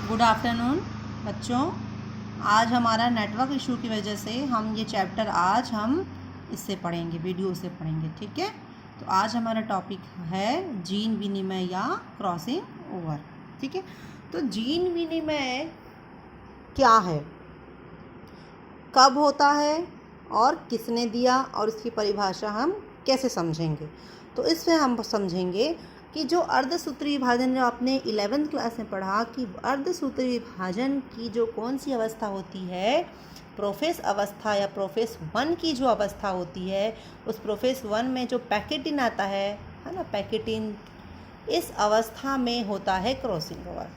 Good afternoon बच्चों। आज हमारा नेटवर्क इशू की वजह से हम ये चैप्टर आज हम इससे पढ़ेंगे, वीडियो से पढ़ेंगे। ठीक है, तो आज हमारा टॉपिक है जीन विनिमय या क्रॉसिंग ओवर। ठीक है, तो जीन विनिमय क्या है, कब होता है और किसने दिया, और इसकी परिभाषा हम कैसे समझेंगे। तो इसमें हम समझेंगे कि जो अर्धसूत्री विभाजन, जो आपने 11वीं क्लास में पढ़ा कि अर्धसूत्री विभाजन की जो कौन सी अवस्था होती है, प्रोफेस अवस्था या प्रोफेस 1 की जो अवस्था होती है, उस प्रोफेस 1 में जो पैकेटिन आता है ना, पैकेटिन, इस अवस्था में होता है क्रॉसिंग ओवर,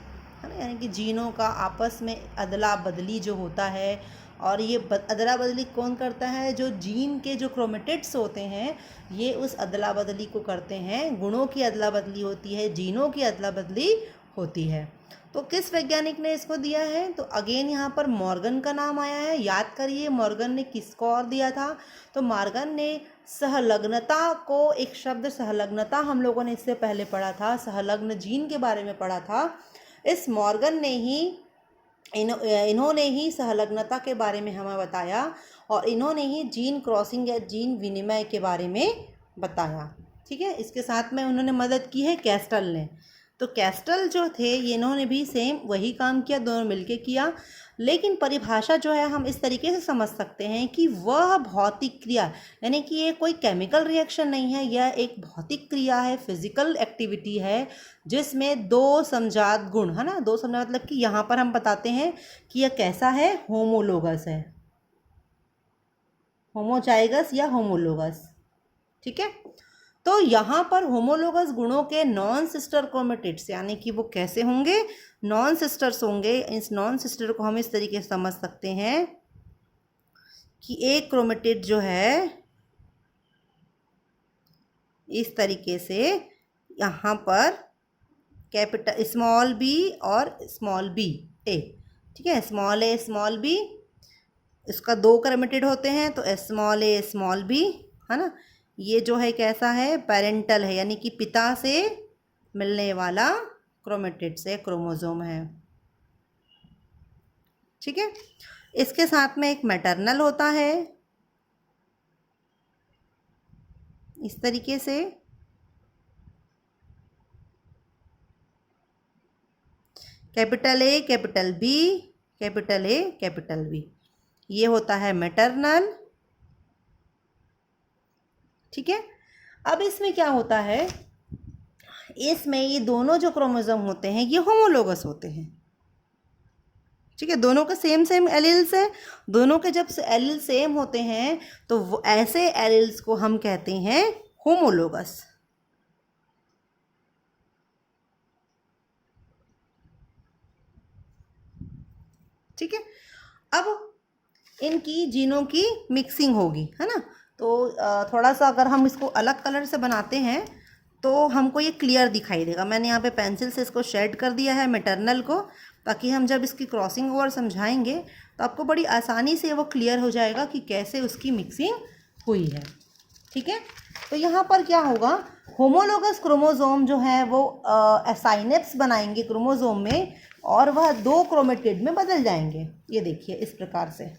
है ना। यानी कि जीनों का आपस में अदला बदली जो होता है, और ये अदला बदली कौन करता है? जो जीन के जो क्रोमेटिड्स होते हैं, ये उस अदला बदली को करते हैं। गुणों की अदला बदली होती है, जीनों की अदला बदली होती है। तो किस वैज्ञानिक ने इसको दिया है? तो अगेन यहाँ पर मॉर्गन का नाम आया है। याद करिए मॉर्गन ने किसको और दिया था? तो मॉर्गन ने सहलग्नता को, एक शब्द सहलग्नता हम लोगों ने इससे पहले पढ़ा था, सहलग्न जीन के बारे में पढ़ा था। इस मॉर्गन ने ही इन्होंने ही सहलग्नता के बारे में हमें बताया, और इन्होंने ही जीन क्रॉसिंग या जीन विनिमय के बारे में बताया। ठीक है, इसके साथ में उन्होंने मदद की है कैस्टल ने। तो कैस्टल जो थे, ये इन्होंने भी सेम वही काम किया, दोनों मिलके किया। लेकिन परिभाषा जो है हम इस तरीके से समझ सकते हैं कि वह भौतिक क्रिया, यानी कि ये कोई केमिकल रिएक्शन नहीं है, यह एक भौतिक क्रिया है, फिजिकल एक्टिविटी है, जिसमें दो समजात गुण, है ना, दो समजात, मतलब कि यहाँ पर हम बताते हैं कि यह कैसा है, होमोलोगस है, होमोजाइगस या होमोलोगस। ठीक है, तो यहाँ पर होमोलोगस गुणों के नॉन सिस्टर क्रोमेटिड्स, यानी कि वो कैसे होंगे? नॉन सिस्टर्स होंगे। इस नॉन सिस्टर को हम इस तरीके से समझ सकते हैं कि एक क्रोमेटिड जो है इस तरीके से, यहाँ पर कैपिटल स्मॉल बी और स्मॉल बी ए, ठीक है, स्मॉल ए स्मॉल बी, इसका दो क्रोमेटिड होते हैं, तो स्मॉल ए स्मॉल बी, है ना। ये जो है कैसा है? पेरेंटल है, यानी कि पिता से मिलने वाला क्रोमेटिड से क्रोमोसोम है। ठीक है, इसके साथ में एक मैटरनल होता है इस तरीके से, capital A capital B, capital A capital B, ये होता है मैटरनल। ठीक है, अब इसमें क्या होता है, इसमें ये दोनों जो क्रोमोसोम होते हैं ये होमोलोगस होते हैं। ठीक है, दोनों के सेम सेम एलील्स है। दोनों के जब एलील सेम होते हैं तो वो ऐसे एलील्स को हम कहते हैं होमोलोगस। ठीक है, अब इनकी जीनों की मिक्सिंग होगी, है ना। तो थोड़ा सा अगर हम इसको अलग कलर से बनाते हैं तो हमको ये क्लियर दिखाई देगा। मैंने यहाँ पे पेंसिल से इसको शेड कर दिया है मैटरनल को, ताकि हम जब इसकी क्रॉसिंग ओवर समझाएंगे तो आपको बड़ी आसानी से वो क्लियर हो जाएगा कि कैसे उसकी मिक्सिंग हुई है। ठीक है, तो यहाँ पर क्या होगा, होमोलोगस क्रोमोसोम जो है वो साइनेप्स बनाएंगे क्रोमोसोम में, और वह दो क्रोमेटिड में बदल जाएंगे। ये देखिए इस प्रकार से।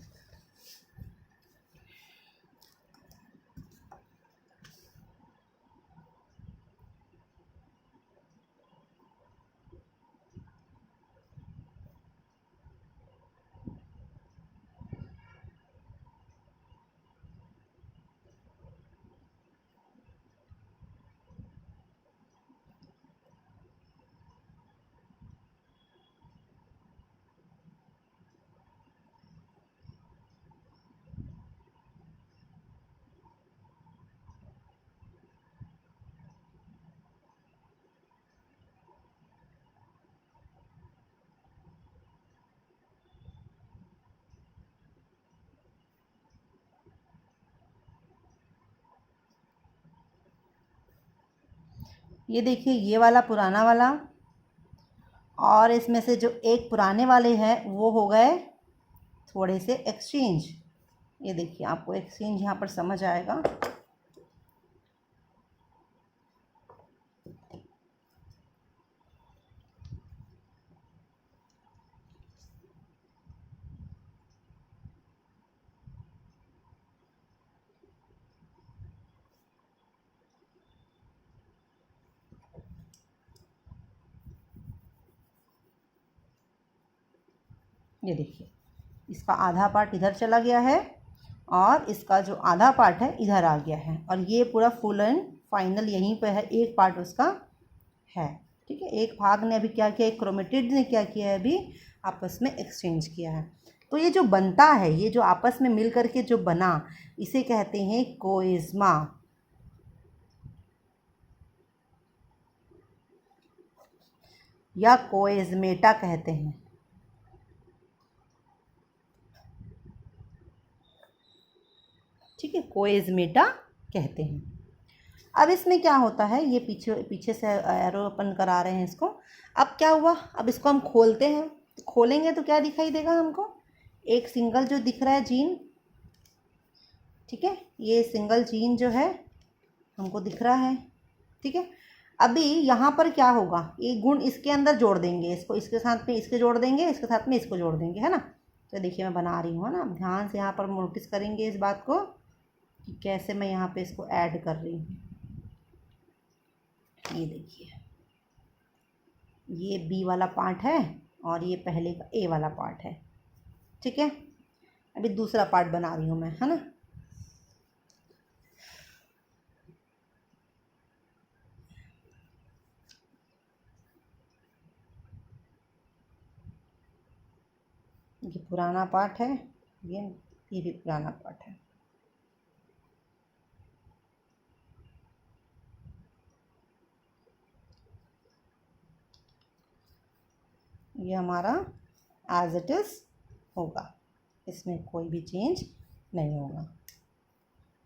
ये देखिए ये वाला पुराना वाला, और इसमें से जो एक पुराने वाले हैं वो हो गए थोड़े से एक्सचेंज। ये देखिए आपको एक्सचेंज यहाँ पर समझ आएगा। ये देखिए, इसका आधा पार्ट इधर चला गया है और इसका जो आधा पार्ट है इधर आ गया है, और ये पूरा फुल एंड फाइनल यहीं पे है, एक पार्ट उसका है। ठीक है, एक भाग ने अभी क्या किया, एक क्रोमेटिड ने क्या किया है, अभी आपस में एक्सचेंज किया है। तो ये जो बनता है, ये जो आपस में मिल करके जो बना, इसे कहते हैं कोइज़्मा या कोइज़मेटा कहते हैं। ठीक है, कोइज़मेटा कहते हैं। अब इसमें क्या होता है, ये पीछे पीछे से एरो अपन करा रहे हैं इसको। अब क्या हुआ, अब इसको हम खोलते हैं, तो खोलेंगे तो क्या दिखाई देगा हमको, एक सिंगल जो दिख रहा है जीन। ठीक है, ये सिंगल जीन जो है हमको दिख रहा है। ठीक है, अभी यहाँ पर क्या होगा, ये गुण इसके अंदर जोड़ देंगे, इसको इसके साथ में इसके जोड़ देंगे, इसके साथ में इसको जोड़ देंगे, है ना। तो देखिए मैं बना रही हूँ, है ना, ध्यान से यहाँ पर नोटिस करेंगे इस बात को कि कैसे मैं यहाँ पे इसको ऐड कर रही हूँ। ये देखिए, ये बी वाला पार्ट है और ये पहले का ए वाला पार्ट है। ठीक है, अभी दूसरा पार्ट बना रही हूँ मैं, है ना। ये पुराना पार्ट है, ये भी पुराना पार्ट है। ये हमारा एज इट इज़ होगा, इसमें कोई भी चेंज नहीं होगा।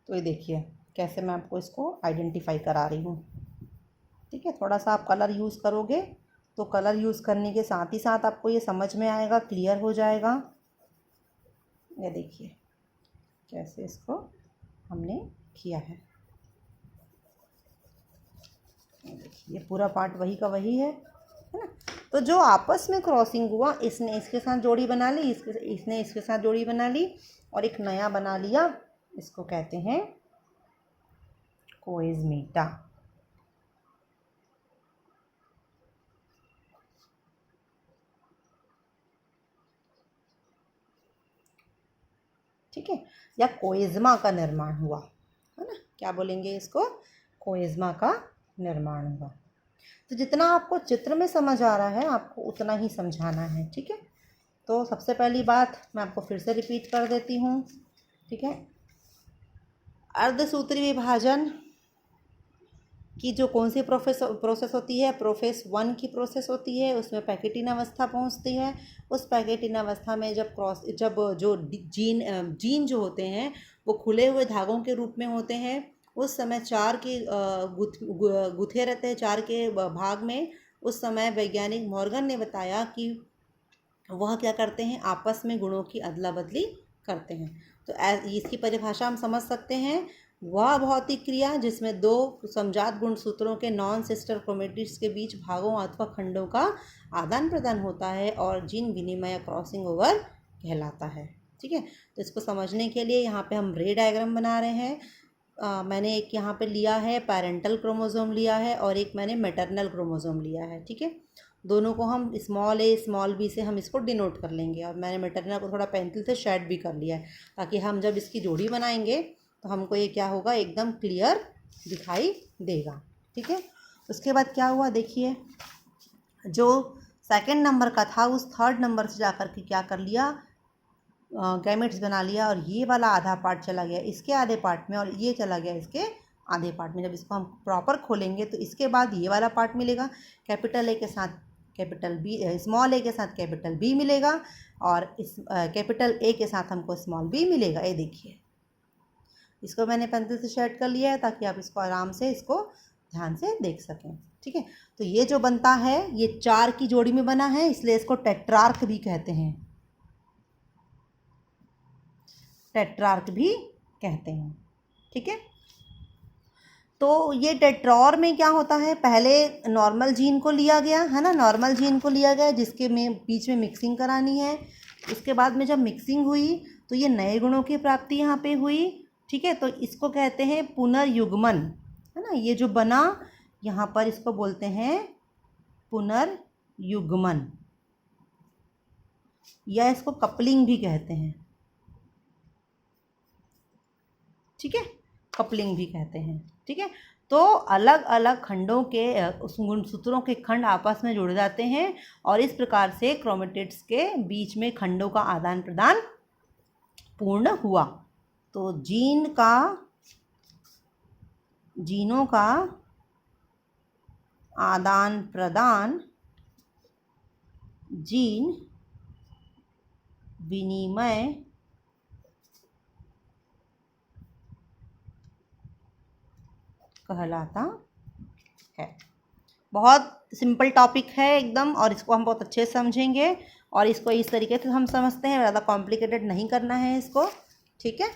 तो ये देखिए कैसे मैं आपको इसको आइडेंटिफाई करा रही हूँ। ठीक है, थोड़ा सा आप कलर यूज़ करोगे तो कलर यूज़ करने के साथ ही साथ आपको ये समझ में आएगा, क्लियर हो जाएगा। ये देखिए कैसे इसको हमने किया है। ये देखिए, ये पूरा पार्ट वही का वही है ना। तो जो आपस में क्रॉसिंग हुआ, इसने इसके साथ जोड़ी बना ली, इसने इसके साथ जोड़ी बना ली और एक नया बना लिया, इसको कहते हैं कोइज़मेटा। ठीक है, या कोइज़्मा का निर्माण हुआ, है ना, क्या बोलेंगे इसको, कोइज़्मा का निर्माण हुआ। तो जितना आपको चित्र में समझ आ रहा है आपको उतना ही समझाना है। ठीक है, तो सबसे पहली बात मैं आपको फिर से रिपीट कर देती हूँ। ठीक है, अर्धसूत्री विभाजन की जो कौन सी प्रोसेस होती है, प्रोफेस 1 की प्रोसेस होती है, उसमें पैकेटिन अवस्था पहुंचती है। उस पैकेटिन अवस्था में जब जो जीन जो होते हैं वो खुले हुए धागों के रूप में होते हैं, उस समय चार के गुथे रहते हैं, चार के भाग में। उस समय वैज्ञानिक मॉर्गन ने बताया कि वह क्या करते हैं, आपस में गुणों की अदला बदली करते हैं। तो इसकी परिभाषा हम समझ सकते हैं, वह भौतिक क्रिया जिसमें दो समजात गुणसूत्रों के नॉन सिस्टर क्रोमेटिड्स के बीच भागों अथवा खंडों का आदान प्रदान होता है और जीन विनिमय या क्रॉसिंग ओवर कहलाता है। ठीक है, तो इसको समझने के लिए यहाँ पे हम रे डायग्राम बना रहे हैं। मैंने एक यहाँ पे लिया है पैरेंटल क्रोमोसोम लिया है और एक मैंने मैटरनल क्रोमोसोम लिया है। ठीक है, दोनों को हम स्मॉल ए स्मॉल बी से हम इसको डिनोट कर लेंगे, और मैंने मैटरनल को थोड़ा पेंसिल से शेड भी कर लिया है, ताकि हम जब इसकी जोड़ी बनाएंगे तो हमको ये क्या होगा, एकदम क्लियर दिखाई देगा। ठीक है, उसके बाद क्या हुआ, देखिए जो सेकंड नंबर का था उस थर्ड नंबर से जाकर के क्या कर लिया, गैमेट्स बना लिया, और ये वाला आधा पार्ट चला गया इसके आधे पार्ट में और ये चला गया इसके आधे पार्ट में। जब इसको हम प्रॉपर खोलेंगे तो इसके बाद ये वाला पार्ट मिलेगा, कैपिटल ए के साथ कैपिटल बी, स्मॉल ए के साथ कैपिटल बी मिलेगा, और इस कैपिटल ए के साथ हमको स्मॉल बी मिलेगा। ये देखिए, इसको मैंने पेंसिल से शेड कर लिया है ताकि आप इसको आराम से इसको ध्यान से देख सकें। ठीक है, तो ये जो बनता है ये चार की जोड़ी में बना है, इसलिए इसको टेट्रार्क भी कहते हैं, टेट्रार्क भी कहते हैं। ठीक है, तो ये टेट्रॉर में क्या होता है, पहले नॉर्मल जीन को लिया गया है ना, नॉर्मल जीन को लिया गया जिसके में बीच में मिक्सिंग करानी है। उसके बाद में जब मिक्सिंग हुई तो ये नए गुणों की प्राप्ति यहाँ पे हुई। ठीक है, तो इसको कहते हैं पुनर्युग्मन, है ना, ये जो बना यहाँ पर इसको बोलते हैं पुनर्युग्मन। या इसको कपलिंग भी कहते हैं। ठीक है, कपलिंग भी कहते हैं। ठीक है, तो अलग अलग खंडों के उस गुणसूत्रों के खंड आपस में जुड़ जाते हैं और इस प्रकार से क्रोमेटिड्स के बीच में खंडों का आदान प्रदान पूर्ण हुआ। तो जीनों का आदान प्रदान जीन विनिमय कहलाता है। बहुत सिंपल टॉपिक है एकदम, और इसको हम बहुत अच्छे से समझेंगे और इसको इस तरीके से हम समझते हैं, ज़्यादा कॉम्प्लिकेटेड नहीं करना है इसको। ठीक है।